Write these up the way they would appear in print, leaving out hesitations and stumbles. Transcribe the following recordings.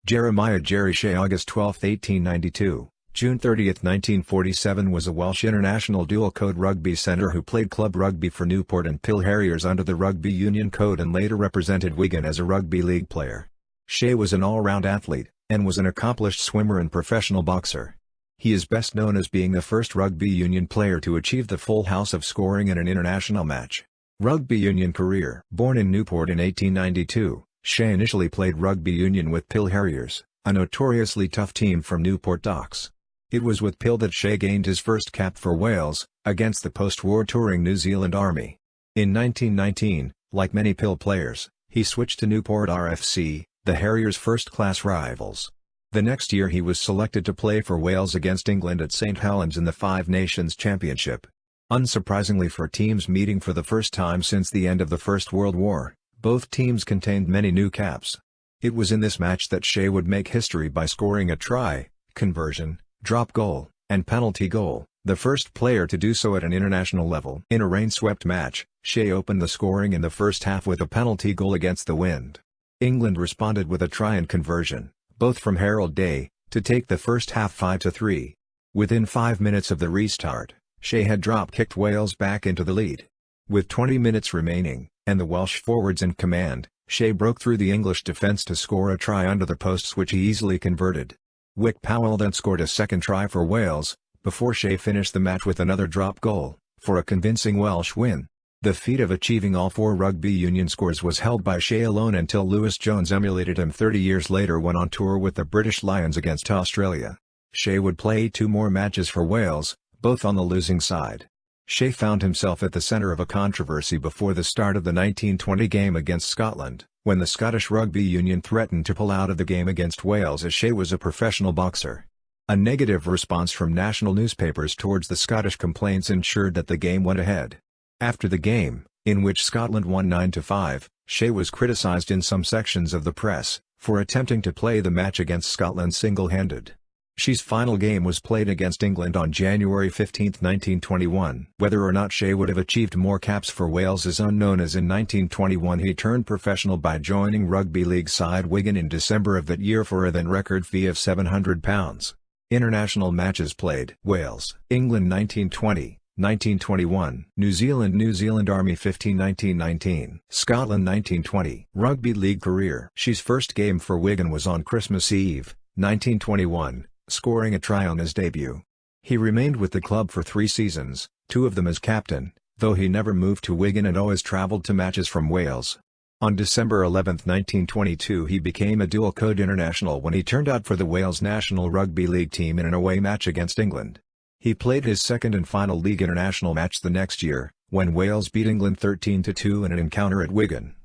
Jerry Shea, August 12, 1892, June 30, 1947, was a Welsh international dual-code rugby centre who played club rugby for Newport and Pill Harriers under the Rugby Union Code and later represented Wigan as a rugby league player. Shea was an all-round athlete, and was an accomplished swimmer and professional boxer. He is best known as being the first rugby union player to achieve the full house of scoring in an international match. Rugby union career. Born in Newport in 1892, Shea initially played rugby union with Pill Harriers, a notoriously tough team from Newport Docks. It was with Pill that Shea gained his first cap for Wales, against the post-war touring New Zealand Army. In 1919, like many Pill players, he switched to Newport RFC, the Harriers' first-class rivals. The next year he was selected to play for Wales against England at St Helens in the Five Nations Championship. Unsurprisingly for teams meeting for the first time since the end of the First World War, both teams contained many new caps. It was in this match that Shea would make history by scoring a try, conversion, drop goal, and penalty goal, the first player to do so at an international level. In a rain-swept match, Shea opened the scoring in the first half with a penalty goal against the wind. England responded with a try and conversion, both from Harold Day, to take the first half 5-3. Within 5 minutes of the restart, Shea had drop-kicked Wales back into the lead. With 20 minutes remaining, and the Welsh forwards in command, Shea broke through the English defence to score a try under the posts which he easily converted. Wick Powell then scored a second try for Wales, before Shea finished the match with another drop goal, for a convincing Welsh win. The feat of achieving all 4 rugby union scores was held by Shea alone until Lewis Jones emulated him 30 years later when on tour with the British Lions against Australia. Shea would play 2 more matches for Wales, both on the losing side. Shea found himself at the centre of a controversy before the start of the 1920 game against Scotland, when the Scottish Rugby Union threatened to pull out of the game against Wales as Shea was a professional boxer. A negative response from national newspapers towards the Scottish complaints ensured that the game went ahead. After the game, in which Scotland won 9-5, Shea was criticised in some sections of the press, for attempting to play the match against Scotland single-handed. Shea's final game was played against England on January 15, 1921. Whether or not Shea would have achieved more caps for Wales is unknown, as in 1921 he turned professional by joining rugby league side Wigan in December of that year for a then-record fee of £700. International matches played: Wales, England 1920, 1921, New Zealand Army 15 1919, Scotland 1920. Rugby league career. Shea's first game for Wigan was on Christmas Eve, 1921. Scoring a try on his debut. He remained with the club for 3 seasons, 2 of them as captain, though he never moved to Wigan and always travelled to matches from Wales. On December 11, 1922 he became a dual-code international when he turned out for the Wales National Rugby League team in an away match against England. He played his second and final league international match the next year, when Wales beat England 13-2 in an encounter at Wigan.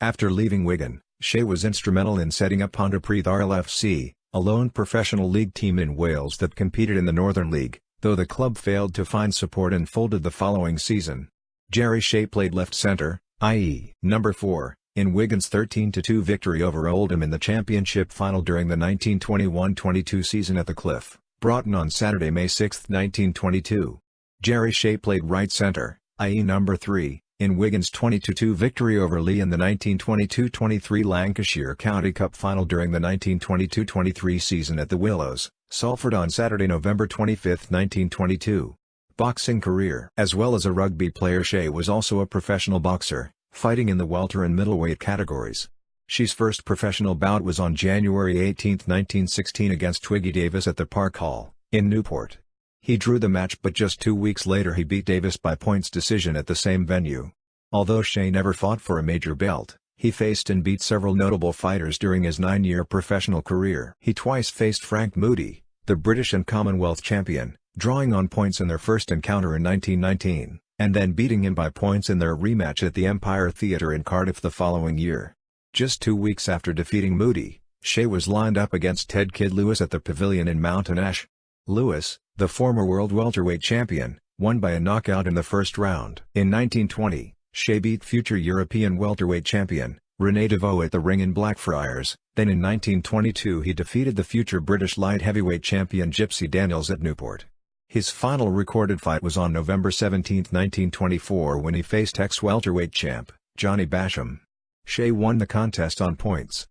After leaving Wigan, Shea was instrumental in setting up Pontypridd FC, a lone professional league team in Wales that competed in the Northern League, though the club failed to find support and folded the following season. Jerry Shea played left centre, i.e. number 4, in Wigan's 13-2 victory over Oldham in the Championship final during the 1921-22 season at the Cliff, Broughton on Saturday, May 6, 1922. Jerry Shea played right centre, i.e. number 3, in Wigan's 20-2 victory over Leigh in the 1922-23 Lancashire County Cup final during the 1922-23 season at the Willows, Salford on Saturday, November 25, 1922. Boxing career. As well as a rugby player, Shea was also a professional boxer, fighting in the welter and middleweight categories. Shea's first professional bout was on January 18, 1916 against Twiggy Davis at the Park Hall, in Newport. He drew the match, but just 2 weeks later he beat Davis by points decision at the same venue. Although Shea never fought for a major belt, he faced and beat several notable fighters during his 9-year professional career. He twice faced Frank Moody, the British and Commonwealth champion, drawing on points in their first encounter in 1919, and then beating him by points in their rematch at the Empire Theatre in Cardiff the following year. Just 2 weeks after defeating Moody, Shea was lined up against Ted Kid Lewis at the Pavilion in Mountain Ash. Lewis, the former world welterweight champion, won by a knockout in the first round. In 1920, Shea beat future European welterweight champion, René Deveau at the ring in Blackfriars. Then in 1922 he defeated the future British light heavyweight champion Gypsy Daniels at Newport. His final recorded fight was on November 17, 1924 when he faced ex-welterweight champ, Johnny Basham. Shea won the contest on points.